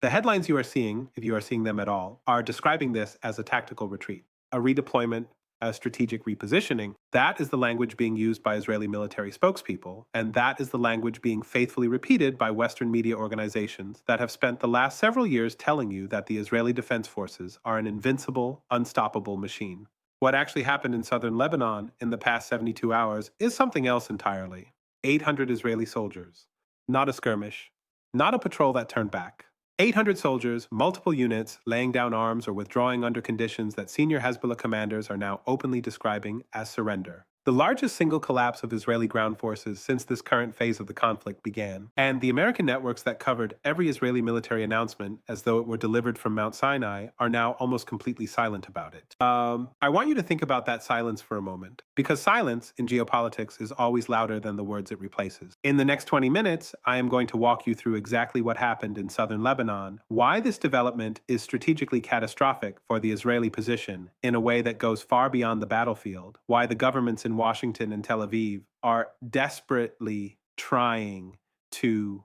The headlines you are seeing, if you are seeing them at all, are describing this as a tactical retreat, a redeployment, a strategic repositioning. That is the language being used by Israeli military spokespeople, and that is the language being faithfully repeated by Western media organizations that have spent the last several years telling you that the Israeli Defense Forces are an invincible, unstoppable machine. What actually happened in southern Lebanon in the past 72 hours is something else entirely. 800 Israeli soldiers. Not a skirmish. Not a patrol that turned back. 800 soldiers, multiple units, laying down arms or withdrawing under conditions that senior Hezbollah commanders are now openly describing as surrender. The largest single collapse of Israeli ground forces since this current phase of the conflict began, and the American networks that covered every Israeli military announcement as though it were delivered from Mount Sinai are now almost completely silent about it. I want you to think about that silence for a moment, because silence in geopolitics is always louder than the words it replaces. In the next 20 minutes, I am going to walk you through exactly what happened in southern Lebanon, why this development is strategically catastrophic for the Israeli position in a way that goes far beyond the battlefield, why the governments in Washington and Tel Aviv are desperately trying to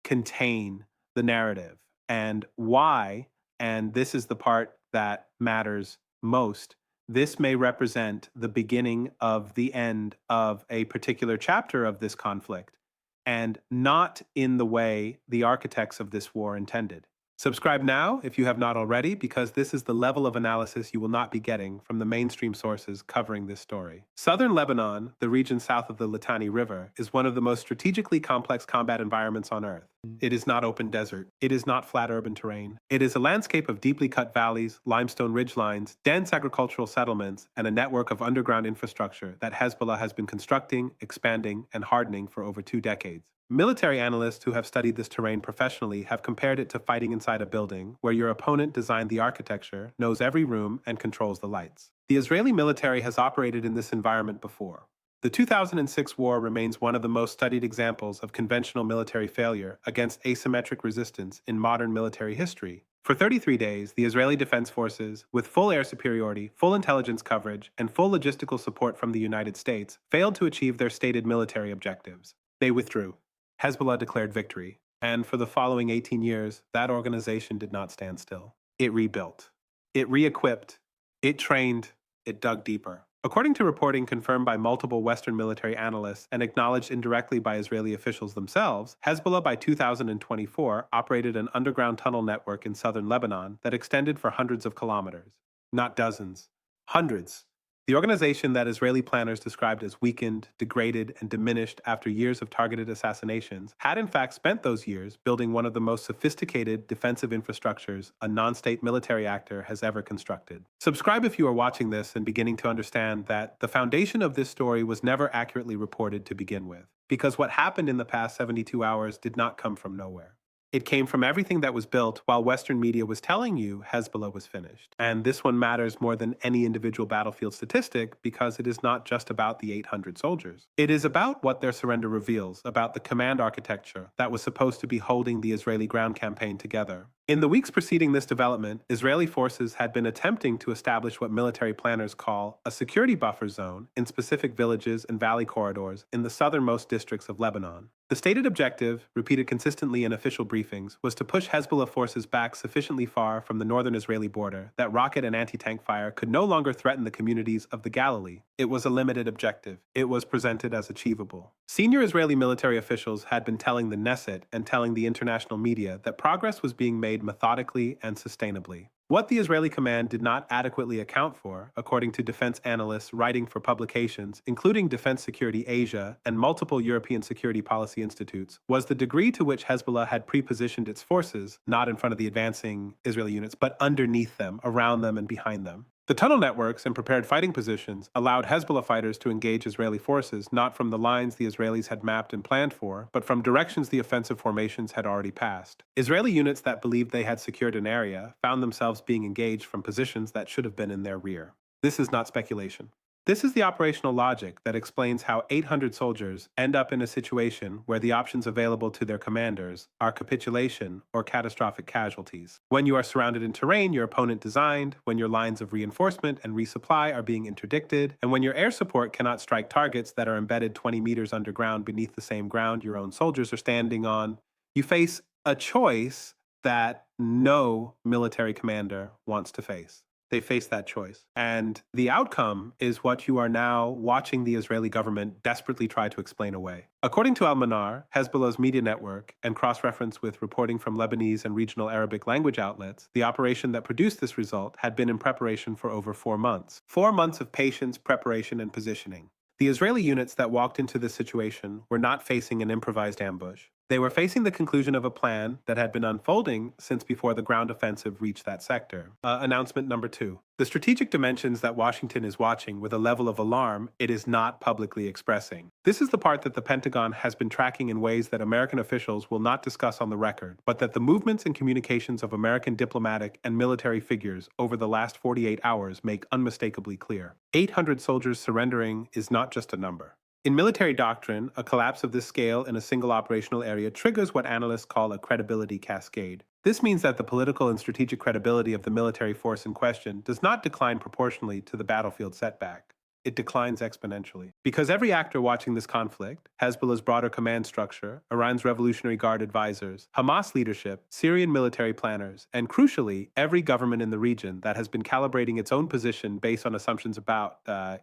contain the narrative, and why, and this is the part that matters most, this may represent the beginning of the end of a particular chapter of this conflict, and not in the way the architects of this war intended. Subscribe now if you have not already, because this is the level of analysis you will not be getting from the mainstream sources covering this story. Southern Lebanon, the region south of the Litani River, is one of the most strategically complex combat environments on Earth. It is not open desert. It is not flat urban terrain. It is a landscape of deeply cut valleys, limestone ridgelines, dense agricultural settlements, and a network of underground infrastructure that Hezbollah has been constructing, expanding, and hardening for over 2 decades. Military analysts who have studied this terrain professionally have compared it to fighting inside a building where your opponent designed the architecture, knows every room, and controls the lights. The Israeli military has operated in this environment before. The 2006 war remains one of the most studied examples of conventional military failure against asymmetric resistance in modern military history. For 33 days, the Israeli Defense Forces, with full air superiority, full intelligence coverage, and full logistical support from the United States, failed to achieve their stated military objectives. They withdrew. Hezbollah declared victory, and for the following 18 years, that organization did not stand still. It rebuilt. It re-equipped. It trained. It dug deeper. According to reporting confirmed by multiple Western military analysts and acknowledged indirectly by Israeli officials themselves, Hezbollah by 2024 operated an underground tunnel network in southern Lebanon that extended for hundreds of kilometers. Not dozens. Hundreds. The organization that Israeli planners described as weakened, degraded, and diminished after years of targeted assassinations had in fact spent those years building one of the most sophisticated defensive infrastructures a non-state military actor has ever constructed. Subscribe if you are watching this and beginning to understand that the foundation of this story was never accurately reported to begin with, because what happened in the past 72 hours did not come from nowhere. It came from everything that was built while Western media was telling you Hezbollah was finished. And this one matters more than any individual battlefield statistic because it is not just about the 800 soldiers. It is about what their surrender reveals, about the command architecture that was supposed to be holding the Israeli ground campaign together. In the weeks preceding this development, Israeli forces had been attempting to establish what military planners call a security buffer zone in specific villages and valley corridors in the southernmost districts of Lebanon. The stated objective, repeated consistently in official briefings, was to push Hezbollah forces back sufficiently far from the northern Israeli border that rocket and anti-tank fire could no longer threaten the communities of the Galilee. It was a limited objective. It was presented as achievable. Senior Israeli military officials had been telling the Knesset and telling the international media that progress was being made methodically and sustainably. What the Israeli command did not adequately account for, according to defense analysts writing for publications, including Defense Security Asia and multiple European security policy institutes, was the degree to which Hezbollah had pre-positioned its forces, not in front of the advancing Israeli units, but underneath them, around them, and behind them. The tunnel networks and prepared fighting positions allowed Hezbollah fighters to engage Israeli forces not from the lines the Israelis had mapped and planned for, but from directions the offensive formations had already passed. Israeli units that believed they had secured an area found themselves being engaged from positions that should have been in their rear. This is not speculation. This is the operational logic that explains how 800 soldiers end up in a situation where the options available to their commanders are capitulation or catastrophic casualties. When you are surrounded in terrain your opponent designed, when your lines of reinforcement and resupply are being interdicted, and when your air support cannot strike targets that are embedded 20 meters underground beneath the same ground your own soldiers are standing on, you face a choice that no military commander wants to face. They face that choice. And the outcome is what you are now watching the Israeli government desperately try to explain away. According to Al-Manar, Hezbollah's media network, and cross-reference with reporting from Lebanese and regional Arabic language outlets, the operation that produced this result had been in preparation for over 4 months. 4 months of patience, preparation, and positioning. The Israeli units that walked into this situation were not facing an improvised ambush. They were facing the conclusion of a plan that had been unfolding since before the ground offensive reached that sector. Announcement number 2. The strategic dimensions that Washington is watching with a level of alarm it is not publicly expressing. This is the part that the Pentagon has been tracking in ways that American officials will not discuss on the record, but that the movements and communications of American diplomatic and military figures over the last 48 hours make unmistakably clear. 800 soldiers surrendering is not just a number. In military doctrine, a collapse of this scale in a single operational area triggers what analysts call a credibility cascade. This means that the political and strategic credibility of the military force in question does not decline proportionally to the battlefield setback. It declines exponentially. Because every actor watching this conflict, Hezbollah's broader command structure, Iran's Revolutionary Guard advisors, Hamas leadership, Syrian military planners, and crucially, every government in the region that has been calibrating its own position based on assumptions about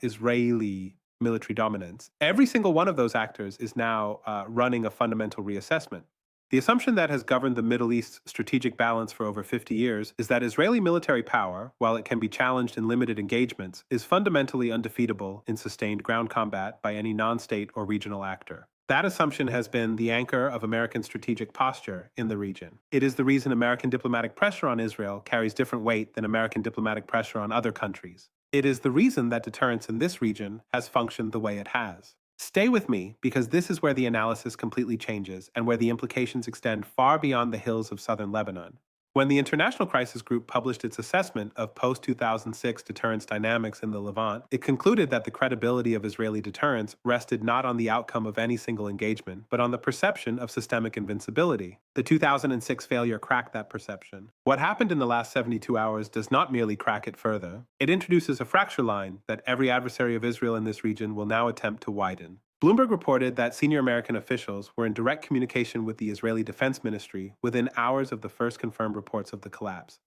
Israeli military dominance, every single one of those actors is now running a fundamental reassessment. The assumption that has governed the Middle East's strategic balance for over 50 years is that Israeli military power, while it can be challenged in limited engagements, is fundamentally undefeatable in sustained ground combat by any non-state or regional actor. That assumption has been the anchor of American strategic posture in the region. It is the reason American diplomatic pressure on Israel carries different weight than American diplomatic pressure on other countries. It is the reason that deterrence in this region has functioned the way it has. Stay with me, because this is where the analysis completely changes and where the implications extend far beyond the hills of southern Lebanon. When the International Crisis Group published its assessment of post-2006 deterrence dynamics in the Levant, it concluded that the credibility of Israeli deterrence rested not on the outcome of any single engagement, but on the perception of systemic invincibility. The 2006 failure cracked that perception. What happened in the last 72 hours does not merely crack it further. It introduces a fracture line that every adversary of Israel in this region will now attempt to widen. Bloomberg reported that senior American officials were in direct communication with the Israeli Defense Ministry within hours of the first confirmed reports of the collapse.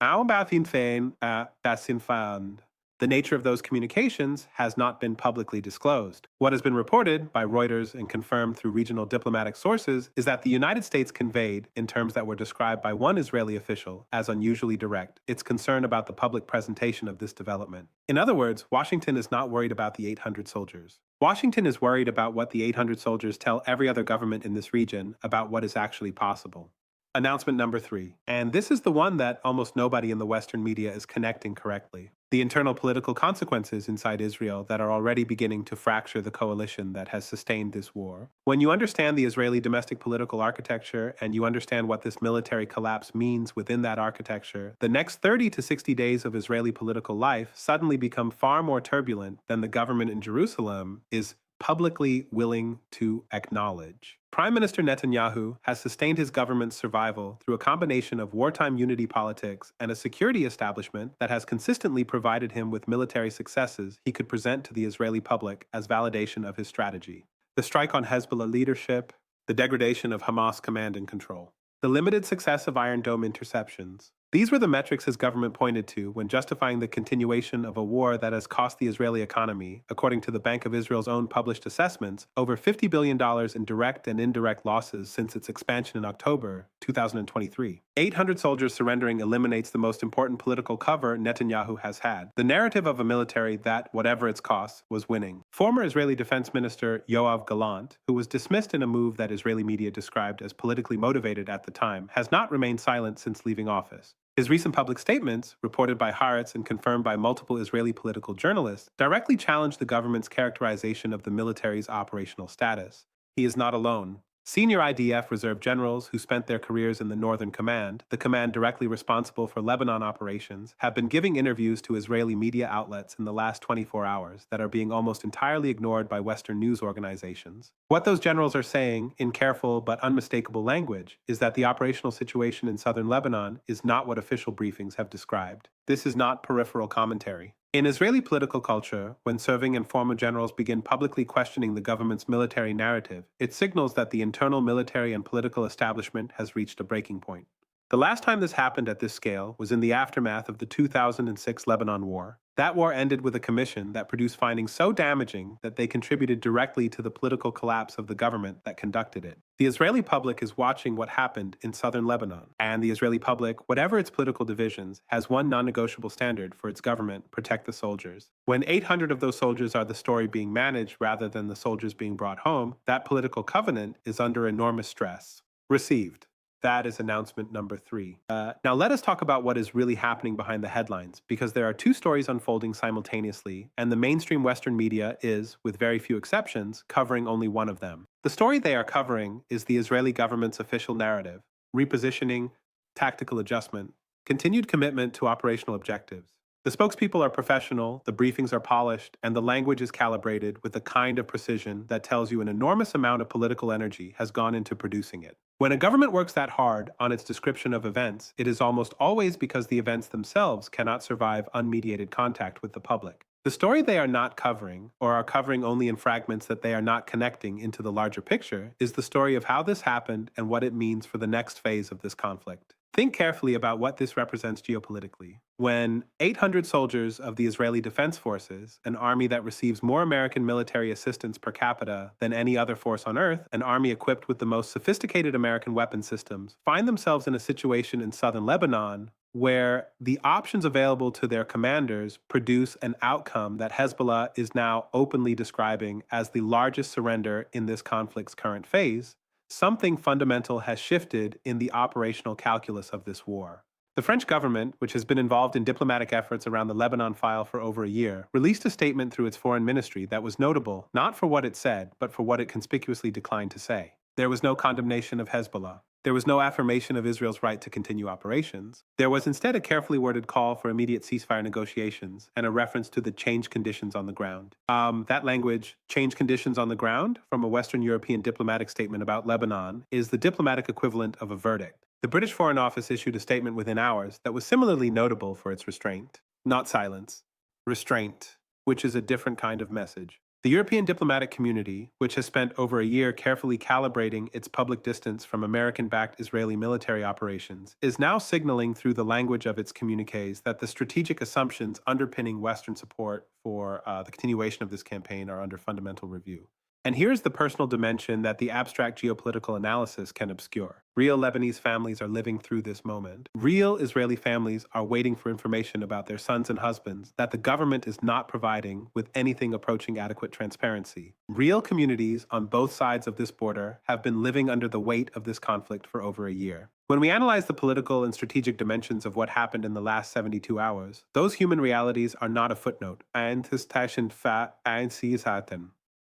The nature of those communications has not been publicly disclosed. What has been reported by Reuters and confirmed through regional diplomatic sources is that the United States conveyed, in terms that were described by one Israeli official as unusually direct, its concern about the public presentation of this development. In other words, Washington is not worried about the 800 soldiers. Washington is worried about what the 800 soldiers tell every other government in this region about what is actually possible. Announcement number 3. And this is the one that almost nobody in the Western media is connecting correctly. The internal political consequences inside Israel that are already beginning to fracture the coalition that has sustained this war. When you understand the Israeli domestic political architecture and you understand what this military collapse means within that architecture, the next 30 to 60 days of Israeli political life suddenly become far more turbulent than the government in Jerusalem is publicly willing to acknowledge. Prime Minister Netanyahu has sustained his government's survival through a combination of wartime unity politics and a security establishment that has consistently provided him with military successes he could present to the Israeli public as validation of his strategy. The strike on Hezbollah leadership, the degradation of Hamas command and control, the limited success of Iron Dome interceptions. These were the metrics his government pointed to when justifying the continuation of a war that has cost the Israeli economy, according to the Bank of Israel's own published assessments, over $50 billion in direct and indirect losses since its expansion in October 2023. 800 soldiers surrendering eliminates the most important political cover Netanyahu has had, the narrative of a military that, whatever its costs, was winning. Former Israeli Defense Minister Yoav Gallant, who was dismissed in a move that Israeli media described as politically motivated at the time, has not remained silent since leaving office. His recent public statements, reported by Haaretz and confirmed by multiple Israeli political journalists, directly challenged the government's characterization of the military's operational status. He is not alone. Senior IDF reserve generals who spent their careers in the Northern Command, the command directly responsible for Lebanon operations, have been giving interviews to Israeli media outlets in the last 24 hours that are being almost entirely ignored by Western news organizations. What those generals are saying, in careful but unmistakable language, is that the operational situation in southern Lebanon is not what official briefings have described. This is not peripheral commentary. In Israeli political culture, when serving and former generals begin publicly questioning the government's military narrative, it signals that the internal military and political establishment has reached a breaking point. The last time this happened at this scale was in the aftermath of the 2006 Lebanon War. That war ended with a commission that produced findings so damaging that they contributed directly to the political collapse of the government that conducted it. The Israeli public is watching what happened in southern Lebanon, and the Israeli public, whatever its political divisions, has one non-negotiable standard for its government: protect the soldiers. When 800 of those soldiers are the story being managed rather than the soldiers being brought home, that political covenant is under enormous stress. Received. That is announcement number 3. Now let us talk about what is really happening behind the headlines, because there are two stories unfolding simultaneously, and the mainstream Western media is, with very few exceptions, covering only one of them. The story they are covering is the Israeli government's official narrative: repositioning, tactical adjustment, continued commitment to operational objectives. The spokespeople are professional, the briefings are polished, and the language is calibrated with the kind of precision that tells you an enormous amount of political energy has gone into producing it. When a government works that hard on its description of events, it is almost always because the events themselves cannot survive unmediated contact with the public. The story they are not covering, or are covering only in fragments that they are not connecting into the larger picture, is the story of how this happened and what it means for the next phase of this conflict. Think carefully about what this represents geopolitically. When 800 soldiers of the Israeli Defense Forces, an army that receives more American military assistance per capita than any other force on Earth, an army equipped with the most sophisticated American weapon systems, find themselves in a situation in southern Lebanon where the options available to their commanders produce an outcome that Hezbollah is now openly describing as the largest surrender in this conflict's current phase, something fundamental has shifted in the operational calculus of this war. The French government, which has been involved in diplomatic efforts around the Lebanon file for over a year, released a statement through its foreign ministry that was notable not for what it said, but for what it conspicuously declined to say. There was no condemnation of Hezbollah. There was no affirmation of Israel's right to continue operations. There was instead a carefully worded call for immediate ceasefire negotiations and a reference to the changed conditions on the ground. That language, change conditions on the ground, from a Western European diplomatic statement about Lebanon, is the diplomatic equivalent of a verdict. The British Foreign Office issued a statement within hours that was similarly notable for its restraint. Not silence. Restraint, which is a different kind of message. The European diplomatic community, which has spent over a year carefully calibrating its public distance from American-backed Israeli military operations, is now signaling through the language of its communiques that the strategic assumptions underpinning Western support for the continuation of this campaign are under fundamental review. And here's the personal dimension that the abstract geopolitical analysis can obscure. Real Lebanese families are living through this moment. Real Israeli families are waiting for information about their sons and husbands that the government is not providing with anything approaching adequate transparency. Real communities on both sides of this border have been living under the weight of this conflict for over a year. When we analyze the political and strategic dimensions of what happened in the last 72 hours, those human realities are not a footnote.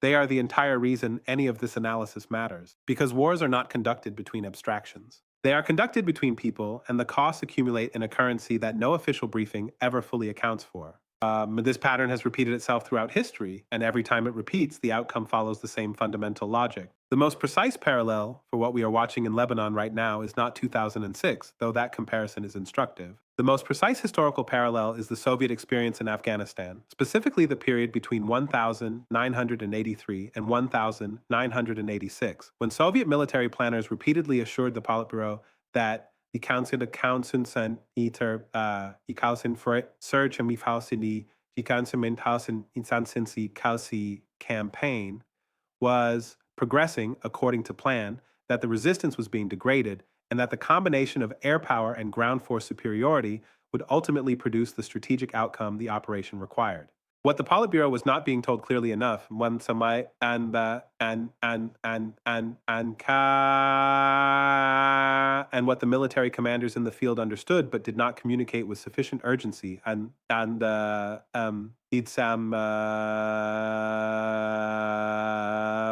They are the entire reason any of this analysis matters, because wars are not conducted between abstractions. They are conducted between people, and the costs accumulate in a currency that no official briefing ever fully accounts for. This pattern has repeated itself throughout history, and every time it repeats, the outcome follows the same fundamental logic. The most precise parallel for what we are watching in Lebanon right now is not 2006, though that comparison is instructive. The most precise historical parallel is the Soviet experience in Afghanistan, specifically the period between 1983 and 1986, when Soviet military planners repeatedly assured the Politburo that the Council Search and Mifalsini, the Council campaign was progressing according to plan, that the resistance was being degraded, and that the combination of air power and ground force superiority would ultimately produce the strategic outcome the operation required. What the Politburo was not being told clearly enough, and what the military commanders in the field understood but did not communicate with sufficient urgency,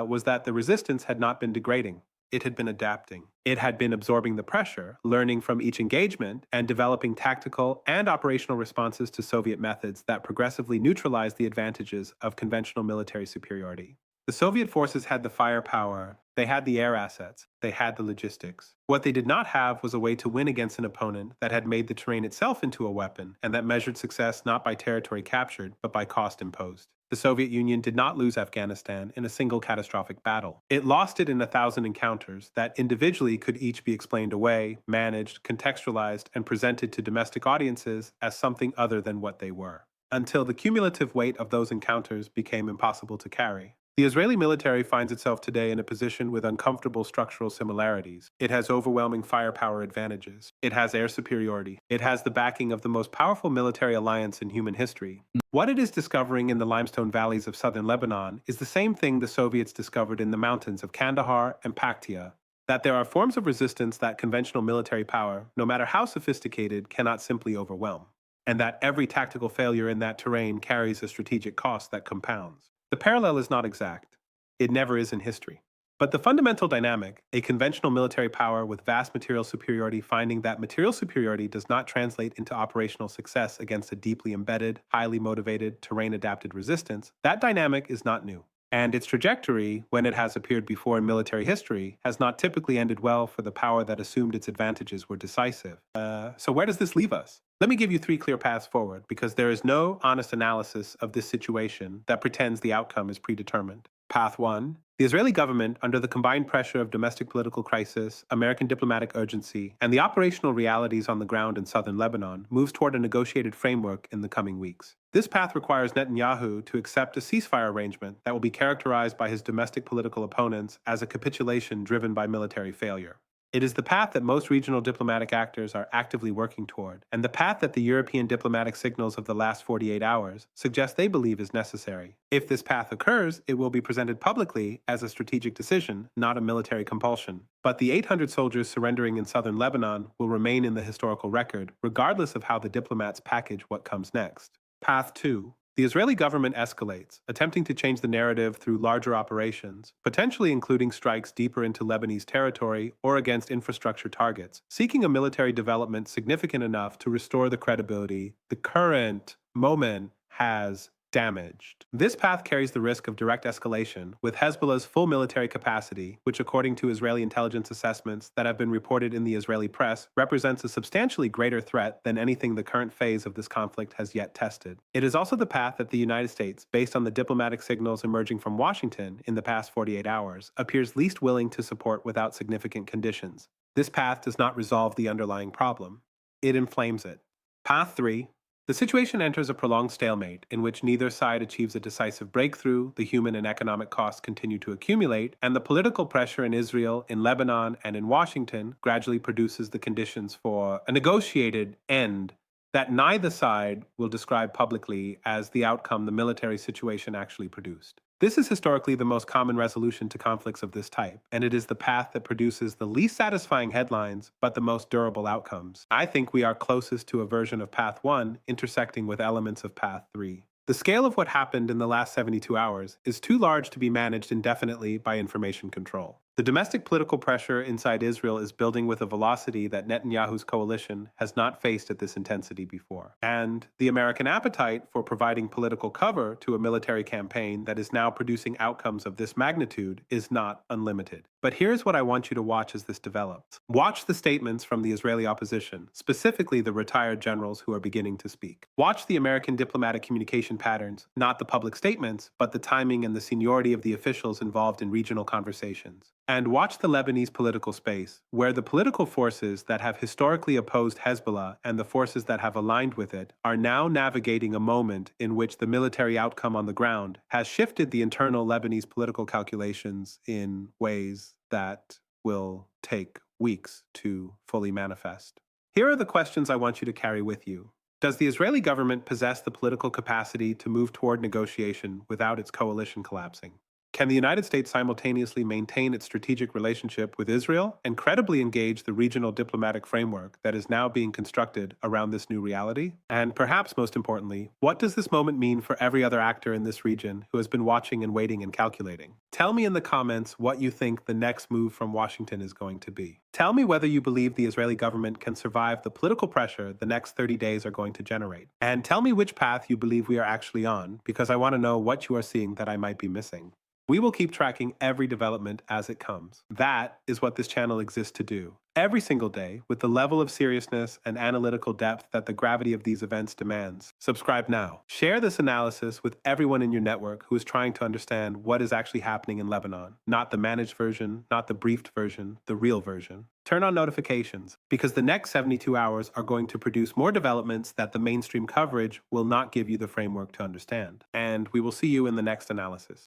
was that the resistance had not been degrading. It had been adapting. It had been absorbing the pressure, learning from each engagement, and developing tactical and operational responses to Soviet methods that progressively neutralized the advantages of conventional military superiority. The Soviet forces had the firepower, they had the air assets, they had the logistics. What they did not have was a way to win against an opponent that had made the terrain itself into a weapon and that measured success not by territory captured, but by cost imposed. The Soviet Union did not lose Afghanistan in a single catastrophic battle. It lost it in 1,000 encounters that individually could each be explained away, managed, contextualized, and presented to domestic audiences as something other than what they were, until the cumulative weight of those encounters became impossible to carry. The Israeli military finds itself today in a position with uncomfortable structural similarities. It has overwhelming firepower advantages. It has air superiority. It has the backing of the most powerful military alliance in human history. What it is discovering in the limestone valleys of southern Lebanon is the same thing the Soviets discovered in the mountains of Kandahar and Paktia, that there are forms of resistance that conventional military power, no matter how sophisticated, cannot simply overwhelm, and that every tactical failure in that terrain carries a strategic cost that compounds. The parallel is not exact. It never is in history. But the fundamental dynamic, a conventional military power with vast material superiority finding that material superiority does not translate into operational success against a deeply embedded, highly motivated, terrain-adapted resistance, that dynamic is not new. And its trajectory, when it has appeared before in military history, has not typically ended well for the power that assumed its advantages were decisive. So where does this leave us? Let me give you 3 clear paths forward, because there is no honest analysis of this situation that pretends the outcome is predetermined. Path 1. The Israeli government, under the combined pressure of domestic political crisis, American diplomatic urgency, and the operational realities on the ground in southern Lebanon, moves toward a negotiated framework in the coming weeks. This path requires Netanyahu to accept a ceasefire arrangement that will be characterized by his domestic political opponents as a capitulation driven by military failure. It is the path that most regional diplomatic actors are actively working toward, and the path that the European diplomatic signals of the last 48 hours suggest they believe is necessary. If this path occurs, it will be presented publicly as a strategic decision, not a military compulsion. But the 800 soldiers surrendering in southern Lebanon will remain in the historical record, regardless of how the diplomats package what comes next. Path 2. The Israeli government escalates, attempting to change the narrative through larger operations, potentially including strikes deeper into Lebanese territory or against infrastructure targets, seeking a military development significant enough to restore the credibility the current moment has damaged. This path carries the risk of direct escalation, with Hezbollah's full military capacity, which according to Israeli intelligence assessments that have been reported in the Israeli press, represents a substantially greater threat than anything the current phase of this conflict has yet tested. It is also the path that the United States, based on the diplomatic signals emerging from Washington in the past 48 hours, appears least willing to support without significant conditions. This path does not resolve the underlying problem. It inflames it. Path 3. The situation enters a prolonged stalemate in which neither side achieves a decisive breakthrough, the human and economic costs continue to accumulate, and the political pressure in Israel, in Lebanon, and in Washington gradually produces the conditions for a negotiated end that neither side will describe publicly as the outcome the military situation actually produced. This is historically the most common resolution to conflicts of this type, and it is the path that produces the least satisfying headlines but the most durable outcomes. I think we are closest to a version of Path 1 intersecting with elements of Path 3. The scale of what happened in the last 72 hours is too large to be managed indefinitely by information control. The domestic political pressure inside Israel is building with a velocity that Netanyahu's coalition has not faced at this intensity before. And the American appetite for providing political cover to a military campaign that is now producing outcomes of this magnitude is not unlimited. But here's what I want you to watch as this develops. Watch the statements from the Israeli opposition, specifically the retired generals who are beginning to speak. Watch the American diplomatic communication patterns, not the public statements, but the timing and the seniority of the officials involved in regional conversations. And watch the Lebanese political space, where the political forces that have historically opposed Hezbollah and the forces that have aligned with it are now navigating a moment in which the military outcome on the ground has shifted the internal Lebanese political calculations in ways that will take weeks to fully manifest. Here are the questions I want you to carry with you. Does the Israeli government possess the political capacity to move toward negotiation without its coalition collapsing? Can the United States simultaneously maintain its strategic relationship with Israel and credibly engage the regional diplomatic framework that is now being constructed around this new reality? And perhaps most importantly, what does this moment mean for every other actor in this region who has been watching and waiting and calculating? Tell me in the comments what you think the next move from Washington is going to be. Tell me whether you believe the Israeli government can survive the political pressure the next 30 days are going to generate. And tell me which path you believe we are actually on, because I want to know what you are seeing that I might be missing. We will keep tracking every development as it comes. That is what this channel exists to do. Every single day, with the level of seriousness and analytical depth that the gravity of these events demands. Subscribe now. Share this analysis with everyone in your network who is trying to understand what is actually happening in Lebanon. Not the managed version, not the briefed version, the real version. Turn on notifications, because the next 72 hours are going to produce more developments that the mainstream coverage will not give you the framework to understand. And we will see you in the next analysis.